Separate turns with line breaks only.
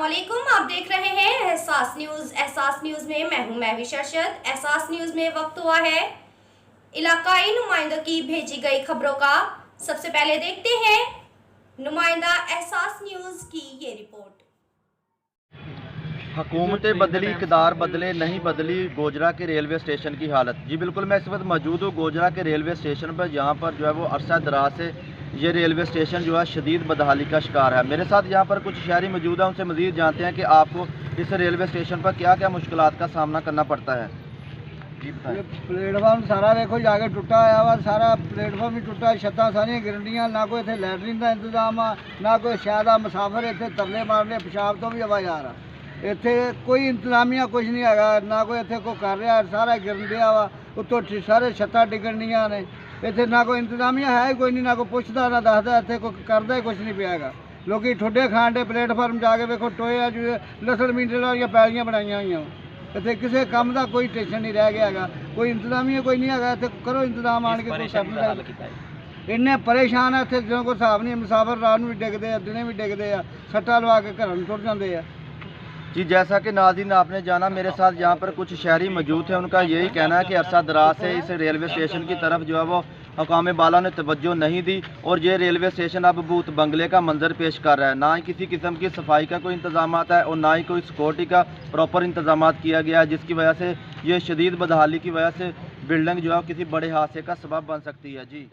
अस्सलामुअलैकुम, आप देख रहे हैं एहसास न्यूज़। एहसास न्यूज़ में मैं हूं महवी शरशद। एहसास न्यूज़ में वक्त हुआ है इलाकाई नुमाइंदों की भेजी गई खबरों का। सबसे पहले देखते हैं नुमाइंदा एहसास न्यूज़ की ये रिपोर्ट।
हुकूमतें बदली, इक़्तिदार बदले, नहीं बदली गोजरा के रेलवे स्टेशन की हालत। जी बिल्कुल, मैं इस वक्त मौजूद हूँ गोजरा के रेलवे स्टेशन पर, जहाँ पर जो है वो अरसा दराज से ये रेलवे स्टेशन जो है शदीद बदहाली का शिकार है। मेरे साथ यहाँ पर कुछ शहरी मौजूद हैं, उनसे मज़ीद जानते हैं कि आपको इस रेलवे स्टेशन पर क्या क्या मुश्किलात का सामना करना पड़ता है। जी
ये प्लेटफॉर्म सारा देखो जाके टुटा आया हुआ, सारा प्लेटफॉर्म ही टुटा, छत्तां सारियां गिरनियां, ना कोई इत्थे लैटरिन का इंतजाम आ, ना कोई शायद मुसाफिर इत्थे तरले मारने, पेशाब तो भी हवा जा रहा। इत्थे कोई इंतजामिया कुछ नहीं हैगा, ना कोई इत्थे कोई कर रहा, सारा गिरन दिया वा, उत्तों सारे छत्तां डिगनियां ने। इत्थे ना कोई इंतजामिया है ही कोई नहीं, ना कोई पुछदा ना दसदा, इत्थे कोई करदा ही कुछ नहीं पिया हैगा। लोग ठुड्डे खाण दे प्लेटफॉर्म जाके वेखो टोए जो लसण मीटर वाली पैलियां बनाईयां होईयां। इतने किसी काम का कोई टेंशन नहीं रह गया है, कोई इंतजामिया कोई नहीं है। इतने करो इंतजाम आन के कोई करना। इन्ने परेशान है इतने जो कोई हिसाब नहीं। मुसाफिर रात में भी डिगते हैं, दिन भी डिगते हैं, सट्टा लवा के घर में तुर जाते हैं।
जी, जैसा कि नाज़रीन आपने जाना, मेरे साथ यहाँ पर कुछ शहरी मौजूद थे। उनका यही कहना है कि अरसा दराज से इस रेलवे स्टेशन की तरफ जो है वो हुकाम बाला ने तवज्जो नहीं दी और ये रेलवे स्टेशन अब भूत बंगले का मंजर पेश कर रहा है। ना ही किसी किस्म की सफाई का कोई इंतजाम है और ना ही कोई सिक्योरिटी का प्रॉपर इंतजाम किया गया है, जिसकी वजह से ये शदीद बदहाली की वजह से बिल्डिंग जो है किसी बड़े हादसे का सबब बन सकती है। जी।